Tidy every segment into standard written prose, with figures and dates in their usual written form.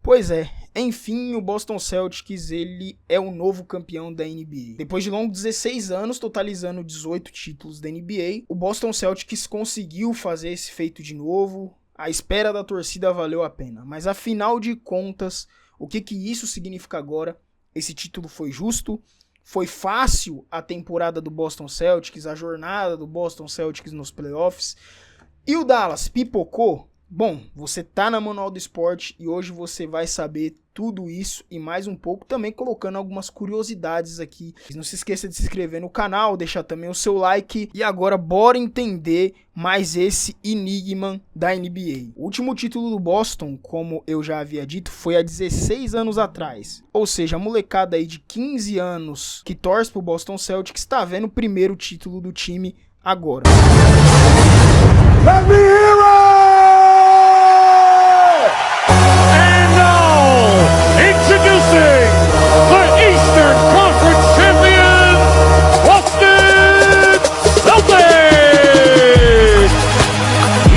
Pois é, enfim, o Boston Celtics ele é o novo campeão da NBA. Depois de longos 16 anos, totalizando 18 títulos da NBA, o Boston Celtics conseguiu fazer esse feito de novo. A espera da torcida valeu a pena, mas afinal de contas, o que isso significa agora? Esse título foi justo? Foi fácil a temporada do Boston Celtics, a jornada do Boston Celtics nos playoffs? E o Dallas pipocou? Bom, você tá na Manual do Esporte e hoje você vai saber tudo isso e mais um pouco, também colocando algumas curiosidades aqui. Não se esqueça de se inscrever no canal, deixar também o seu like. E agora bora entender mais esse enigma da NBA. O último título do Boston, como eu já havia dito, foi há 16 anos atrás. Ou seja, a molecada aí de 15 anos que torce pro Boston Celtics está vendo o primeiro título do time agora. Let me hear it! Introducing the Eastern Conference champion, Boston Celtics!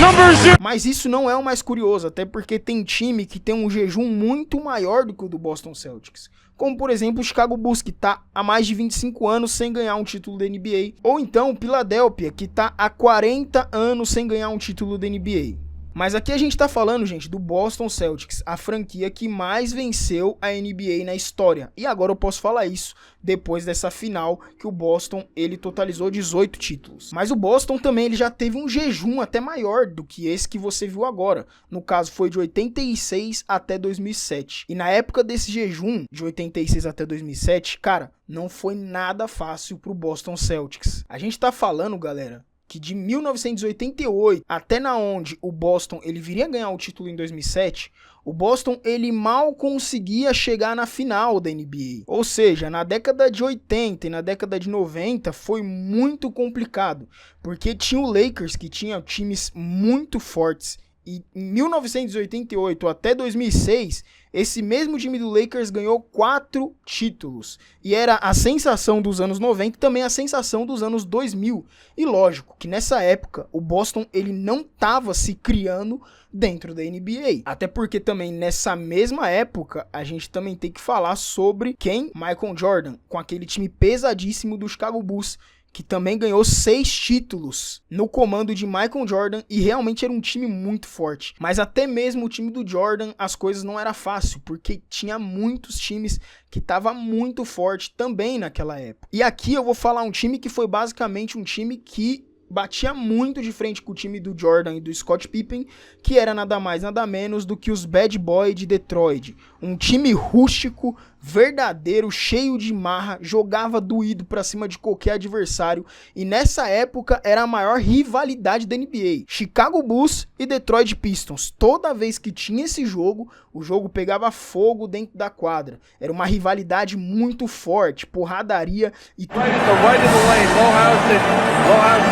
Number 0. Mas isso não é o mais curioso, até porque tem time que tem um jejum muito maior do que o do Boston Celtics. Como, por exemplo, o Chicago Bulls, que está há mais de 25 anos sem ganhar um título da NBA. Ou então o Philadelphia, que está há 40 anos sem ganhar um título da NBA. Mas aqui a gente tá falando, gente, do Boston Celtics, a franquia que mais venceu a NBA na história. E agora eu posso falar isso depois dessa final que o Boston, ele totalizou 18 títulos. Mas o Boston também, ele já teve um jejum até maior do que esse que você viu agora. No caso, foi de 86 até 2007. E na época desse jejum, de 86 até 2007, cara, não foi nada fácil pro Boston Celtics. A gente tá falando, galera, que de 1988 até na onde o Boston ele viria ganhar o título em 2007, o Boston ele mal conseguia chegar na final da NBA. Ou seja, na década de 80 e na década de 90 foi muito complicado, porque tinha o Lakers que tinha times muito fortes. E em 1988 até 2006, esse mesmo time do Lakers ganhou 4 títulos. E era a sensação dos anos 90 e também a sensação dos anos 2000. E lógico que nessa época o Boston ele não estava se criando dentro da NBA. Até porque também nessa mesma época a gente também tem que falar sobre quem? Michael Jordan, com aquele time pesadíssimo do Chicago Bulls, que também ganhou 6 títulos no comando de Michael Jordan e realmente era um time muito forte. Mas até mesmo o time do Jordan, as coisas não era fácil, porque tinha muitos times que estavam muito forte também naquela época. E aqui eu vou falar um time que foi basicamente um time que batia muito de frente com o time do Jordan e do Scott Pippen, que era nada mais nada menos do que os Bad Boys de Detroit. Um time rústico, verdadeiro, cheio de marra, jogava doído pra cima de qualquer adversário, e nessa época era a maior rivalidade da NBA. Chicago Bulls e Detroit Pistons. Toda vez que tinha esse jogo, o jogo pegava fogo dentro da quadra. Era uma rivalidade muito forte, porradaria e tudo. Right in the lane, Lohaus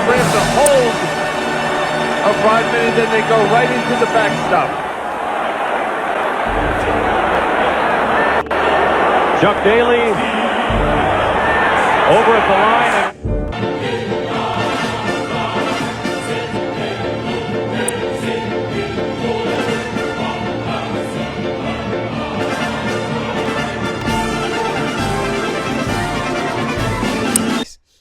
grabs a hold of Rodman and then they go right into the backstop. Chuck Daly over at the line.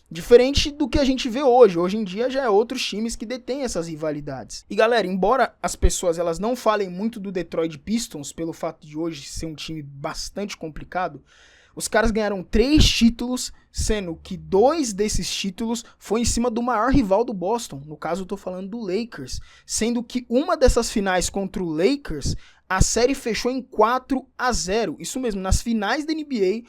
Diferente do que a gente vê hoje. Hoje em dia já é outros times que detêm essas rivalidades. E galera, embora as pessoas elas não falem muito do Detroit Pistons, pelo fato de hoje ser um time bastante complicado, os caras ganharam 3 títulos, sendo que 2 desses títulos foi em cima do maior rival do Boston. No caso eu tô falando do Lakers. Sendo que uma dessas finais contra o Lakers, a série fechou em 4-0. Isso mesmo, nas finais da NBA,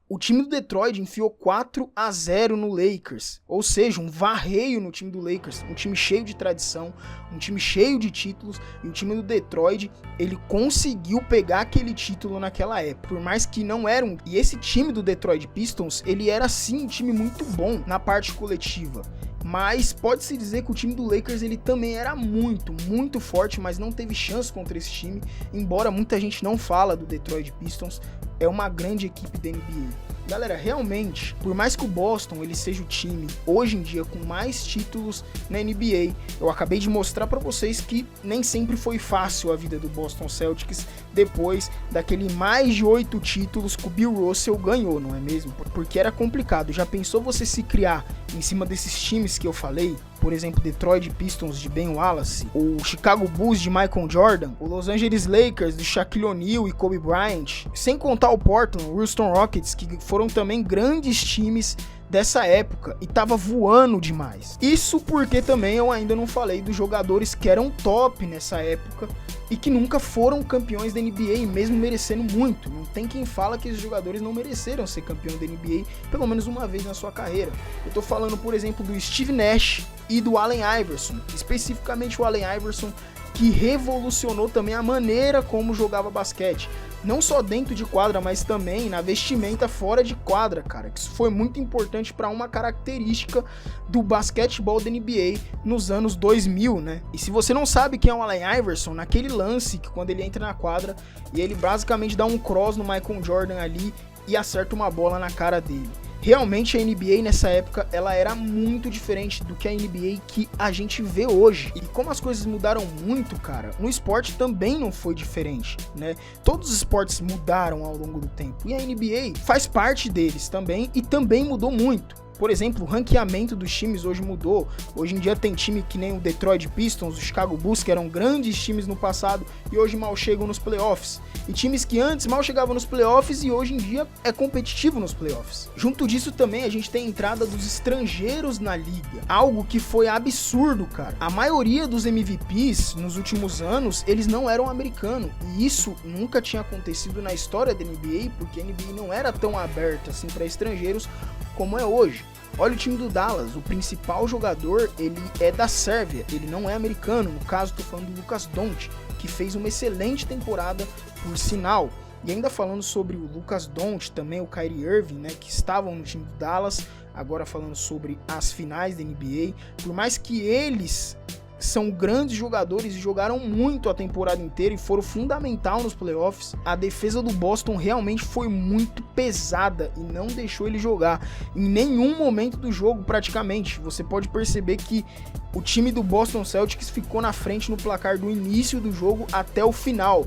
o time do Detroit enfiou 4-0 no Lakers, ou seja, um varreio no time do Lakers, um time cheio de tradição, um time cheio de títulos, e o time do Detroit, ele conseguiu pegar aquele título naquela época, por mais que não era um... E esse time do Detroit Pistons, ele era sim um time muito bom na parte coletiva, mas pode-se dizer que o time do Lakers ele também era muito forte, mas não teve chance contra esse time, embora muita gente não fala do Detroit Pistons, é uma grande equipe da NBA. Galera, realmente, por mais que o Boston ele seja o time hoje em dia com mais títulos na NBA, eu acabei de mostrar para vocês que nem sempre foi fácil a vida do Boston Celtics depois daquele mais de 8 títulos que o Bill Russell ganhou, não é mesmo? Porque era complicado. Já pensou você se criar em cima desses times que eu falei? Por exemplo, Detroit Pistons de Ben Wallace, o Chicago Bulls de Michael Jordan, o Los Angeles Lakers de Shaquille O'Neal e Kobe Bryant, sem contar o Portland, o Houston Rockets, que foram também grandes times dessa época e tava voando demais. Isso porque também eu ainda não falei dos jogadores que eram top nessa época e que nunca foram campeões da NBA, mesmo merecendo muito. Não tem quem fala que esses jogadores não mereceram ser campeão da NBA pelo menos uma vez na sua carreira. Eu tô falando, por exemplo, do Steve Nash e do Allen Iverson, especificamente o Allen Iverson, que revolucionou também a maneira como jogava basquete. Não só dentro de quadra, mas também na vestimenta fora de quadra, cara. Isso foi muito importante para uma característica do basquetebol da NBA nos anos 2000, né? E se você não sabe quem é o Allen Iverson, naquele lance que quando ele entra na quadra e ele basicamente dá um cross no Michael Jordan ali e acerta uma bola na cara dele. Realmente a NBA nessa época, ela era muito diferente do que a NBA que a gente vê hoje. E como as coisas mudaram muito, cara, no esporte também não foi diferente, né? Todos os esportes mudaram ao longo do tempo. E a NBA faz parte deles também e também mudou muito. Por exemplo, o ranqueamento dos times hoje mudou. Hoje em dia tem time que nem o Detroit Pistons, o Chicago Bulls, que eram grandes times no passado e hoje mal chegam nos playoffs. E times que antes mal chegavam nos playoffs e hoje em dia é competitivo nos playoffs. Junto disso também a gente tem a entrada dos estrangeiros na liga. Algo que foi absurdo, cara. A maioria dos MVPs nos últimos anos, eles não eram americanos. E isso nunca tinha acontecido na história da NBA, porque a NBA não era tão aberta assim para estrangeiros como é hoje. Olha o time do Dallas, o principal jogador, ele é da Sérvia, ele não é americano, no caso tô falando do Luka Doncic, que fez uma excelente temporada por sinal. E ainda falando sobre o Luka Doncic, também o Kyrie Irving, né, que estavam no time do Dallas, agora falando sobre as finais da NBA, por mais que eles são grandes jogadores e jogaram muito a temporada inteira e foram fundamental nos playoffs, a defesa do Boston realmente foi muito pesada e não deixou ele jogar em nenhum momento do jogo praticamente. Você pode perceber que o time do Boston Celtics ficou na frente no placar do início do jogo até o final.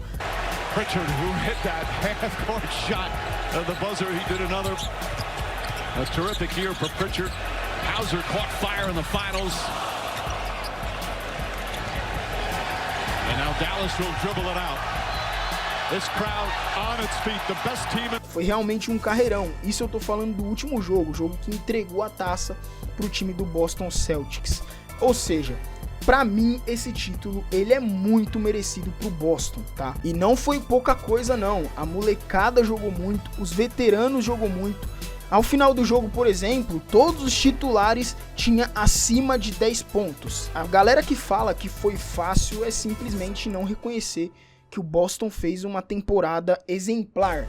Pritchard, who hit that half-court shot of the buzzer, he did another. A terrific year for Pritchard. Hauser caught fire in the finals. And now Dallas will dribble it out. This crowd on its feet, the best team. Foi realmente um carreirão. Isso eu tô falando do último jogo, o jogo que entregou a taça pro time do Boston Celtics. Ou seja, pra mim esse título ele é muito merecido pro Boston, tá? E não foi pouca coisa não. A molecada jogou muito, os veteranos jogou muito. Ao final do jogo, por exemplo, todos os titulares tinham acima de 10 pontos. A galera que fala que foi fácil é simplesmente não reconhecer que o Boston fez uma temporada exemplar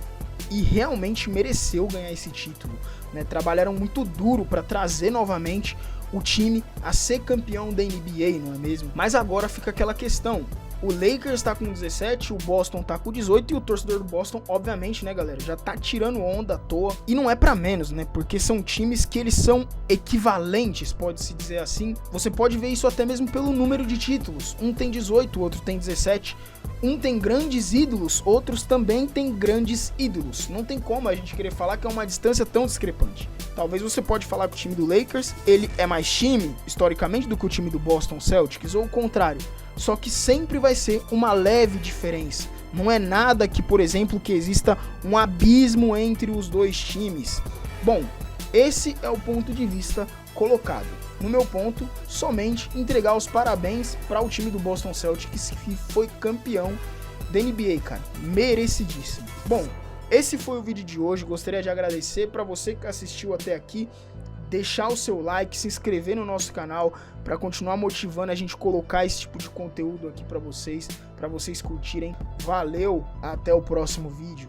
e realmente mereceu ganhar esse título, né? Trabalharam muito duro para trazer novamente o time a ser campeão da NBA, não é mesmo? Mas agora fica aquela questão. O Lakers tá com 17, o Boston tá com 18 e o torcedor do Boston, obviamente, né, galera, já tá tirando onda à toa. E não é pra menos, né, porque são times que eles são equivalentes, pode-se dizer assim. Você pode ver isso até mesmo pelo número de títulos. Um tem 18, o outro tem 17. Um tem grandes ídolos, outros também tem grandes ídolos. Não tem como a gente querer falar que é uma distância tão discrepante. Talvez você pode falar que o time do Lakers, ele é mais time, historicamente, do que o time do Boston Celtics, ou o contrário. Só que sempre vai ser uma leve diferença. Não é nada que, por exemplo, que exista um abismo entre os dois times. Bom, esse é o ponto de vista colocado. No meu ponto, somente entregar os parabéns para o time do Boston Celtics, que foi campeão da NBA, cara. Merecidíssimo. Bom, esse foi o vídeo de hoje. Gostaria de agradecer para você que assistiu até aqui. Deixar o seu like, se inscrever no nosso canal para continuar motivando a gente colocar esse tipo de conteúdo aqui para vocês curtirem. Valeu, até o próximo vídeo.